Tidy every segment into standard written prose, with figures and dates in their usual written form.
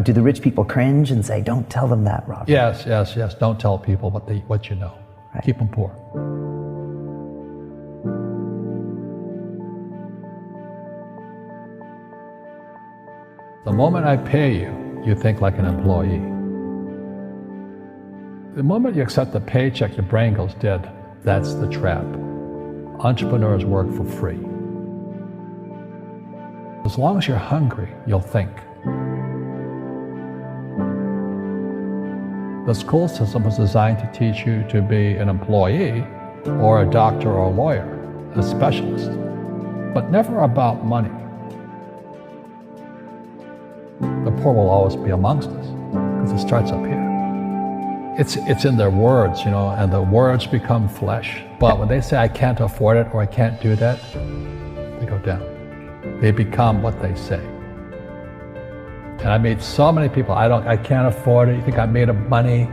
Do the rich people cringe and say, don't tell them that, Robert? Yes. Don't tell people what you know. Right. Keep them poor. The moment I pay you, you think like an employee. The moment you accept the paycheck, your brain goes dead. That's the trap. Entrepreneurs work for free. As long as you're hungry, you'll think. The school system was designed to teach you to be an employee or a doctor or a lawyer, a specialist, but never about money. The poor will always be amongst us because it starts up here. It's in their words, and the words become flesh. But when they say, I can't afford it or I can't do that, they go down. They become what they say. And I meet so many people, I can't afford it. You think I made of money?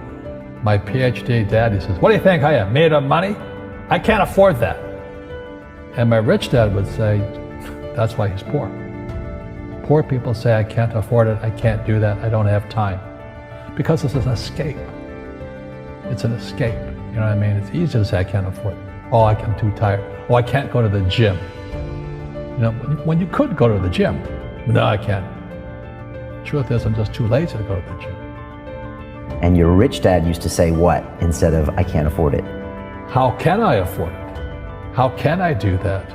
My PhD dad, he says, what do you think I am, made of money? I can't afford that. And my rich dad would say, that's why he's poor. Poor people say, I can't afford it, I can't do that, I don't have time. Because it's an escape. It's an escape, you know what I mean? It's easy to say, I can't afford it. Oh, I'm too tired. Oh, I can't go to the gym. When you could go to the gym. No, I can't. Truth is, I'm just too lazy to go to the gym. And your rich dad used to say what instead of, I can't afford it? How can I afford it? How can I do that?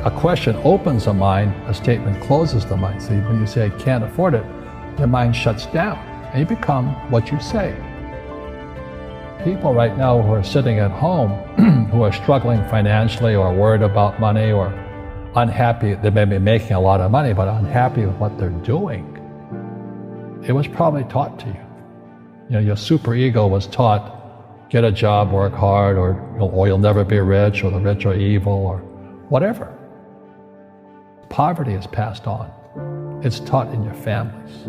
A question opens the mind, a statement closes the mind. So when you say, I can't afford it, your mind shuts down and you become what you say. People right now who are sitting at home, who are struggling financially or worried about money or unhappy, they may be making a lot of money, but unhappy with what they're doing. It was probably taught to you. Your superego was taught, get a job, work hard, or you'll never be rich, or the rich are evil, or whatever. Poverty is passed on. It's taught in your families.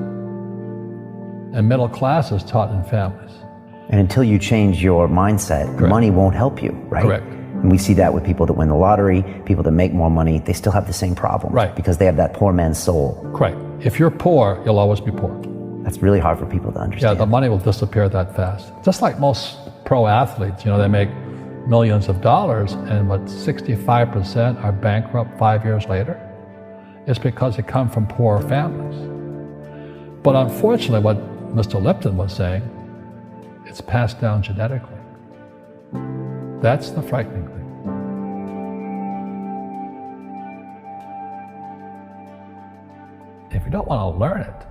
And middle class is taught in families. And until you change your mindset, Correct. Money won't help you, right? Correct. And we see that with people that win the lottery, people that make more money, they still have the same problems. Right. Because they have that poor man's soul. Correct. If you're poor, you'll always be poor. That's really hard for people to understand. Yeah, the money will disappear that fast. Just like most pro athletes, they make millions of dollars, and 65% are bankrupt 5 years later. It's because they come from poor families. But unfortunately, what Mr. Lipton was saying, it's passed down genetically. That's the frightening thing. If you don't want to learn it,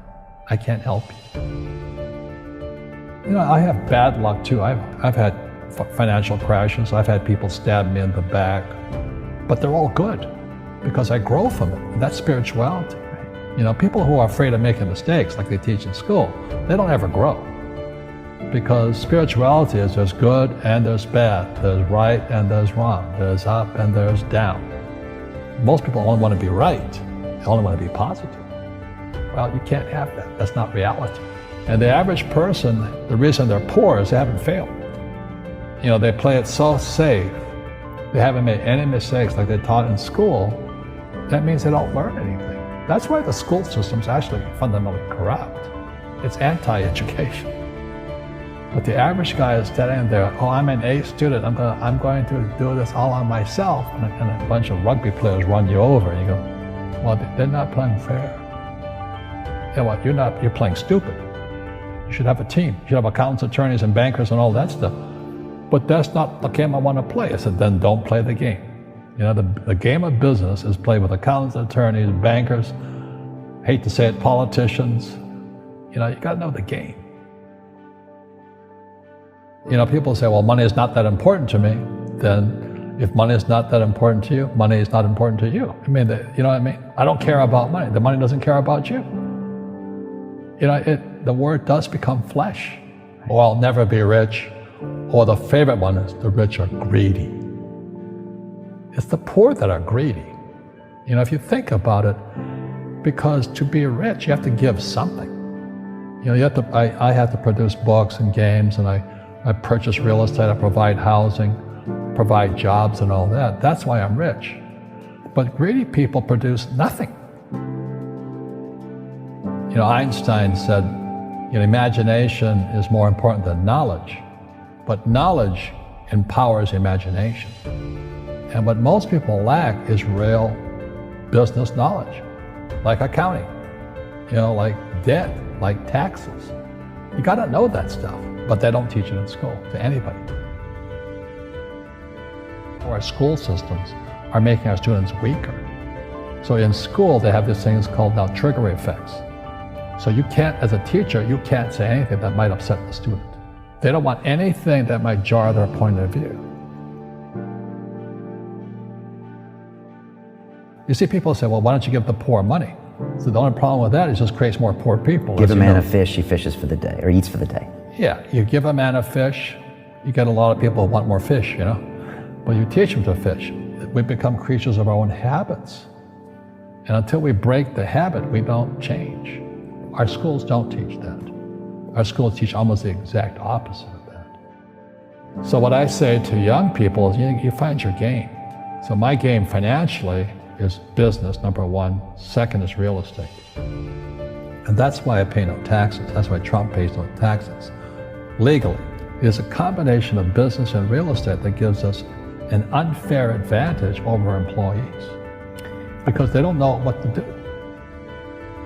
I can't help you. I have bad luck too. I've had financial crashes. I've had people stab me in the back, but they're all good because I grow from it. And that's spirituality. People who are afraid of making mistakes, like they teach in school, they don't ever grow. Because spirituality is there's good and there's bad, there's right and there's wrong, there's up and there's down. Most people only want to be right, they only want to be positive. Well, you can't have that, that's not reality. And the average person, the reason they're poor is they haven't failed. They play it so safe, they haven't made any mistakes like they taught in school. That means they don't learn anything. That's why the school system's actually fundamentally corrupt. It's anti-education. But the average guy is standing there, oh, I'm an A student, I'm going to do this all on myself. And a bunch of rugby players run you over, and you go, well, they're not playing fair. You're playing stupid. You should have a team. You should have accountants, attorneys, and bankers, and all that stuff. But that's not the game I want to play. I said, then don't play the game. The game of business is played with accountants, attorneys, bankers, hate to say it, politicians. You got to know the game. People say, well, money is not that important to me. Then if money is not that important to you, money is not important to you. You know what I mean? I don't care about money. The money doesn't care about you. The word does become flesh. Or I'll never be rich. Or the favorite one is the rich are greedy. It's the poor that are greedy. If you think about it, because to be rich, you have to give something. I have to produce books and games, and I purchase real estate, I provide housing, provide jobs and all that. That's why I'm rich. But greedy people produce nothing. Einstein said, imagination is more important than knowledge, but knowledge empowers imagination. And what most people lack is real business knowledge, like accounting, like debt, like taxes. You gotta know that stuff, but they don't teach it in school to anybody. Our school systems are making our students weaker. So in school, they have these things called now trigger effects. So you can't, as a teacher, you can't say anything that might upset the student. They don't want anything that might jar their point of view. You see people say, well, why don't you give the poor money? So the only problem with that is it just creates more poor people. Give a man a fish, he fishes for the day, or eats for the day. Yeah, you give a man a fish, you get a lot of people who want more fish, But you teach them to fish. We become creatures of our own habits. And until we break the habit, we don't change. Our schools don't teach that. Our schools teach almost the exact opposite of that. So what I say to young people is you find your game. So my game financially is business, number one. Second is real estate. And that's why I pay no taxes. That's why Trump pays no taxes. Legally, it is a combination of business and real estate that gives us an unfair advantage over employees because they don't know what to do.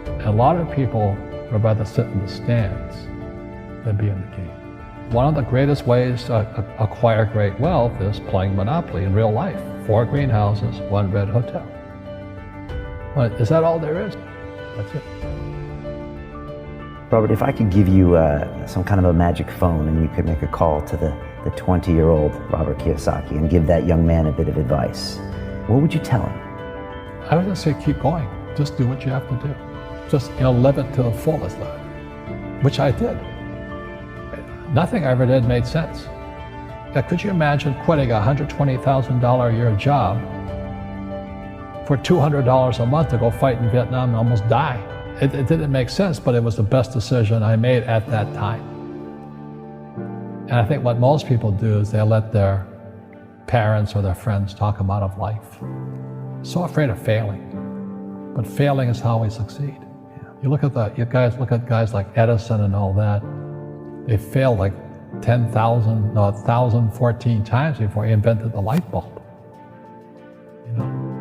And a lot of people would rather sit in the stands than be in the game. One of the greatest ways to acquire great wealth is playing Monopoly in real life. 4 greenhouses, 1 red hotel. But is that all there is? That's it. Robert, if I could give you some kind of a magic phone and you could make a call to the 20-year-old Robert Kiyosaki and give that young man a bit of advice, what would you tell him? I would just say keep going. Just do what you have to do. Just live it to the fullest, which I did. Nothing I ever did made sense. Now, could you imagine quitting a $120,000 a year job for $200 a month to go fight in Vietnam and almost die? It didn't make sense, but it was the best decision I made at that time. And I think what most people do is they let their parents or their friends talk them out of life. So afraid of failing. But failing is how we succeed. You look at guys like Edison and all that. They failed like 1,014 times before he invented the light bulb.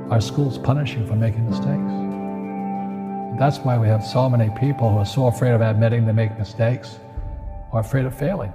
Our schools punish you for making mistakes. That's why we have so many people who are so afraid of admitting they make mistakes or afraid of failing.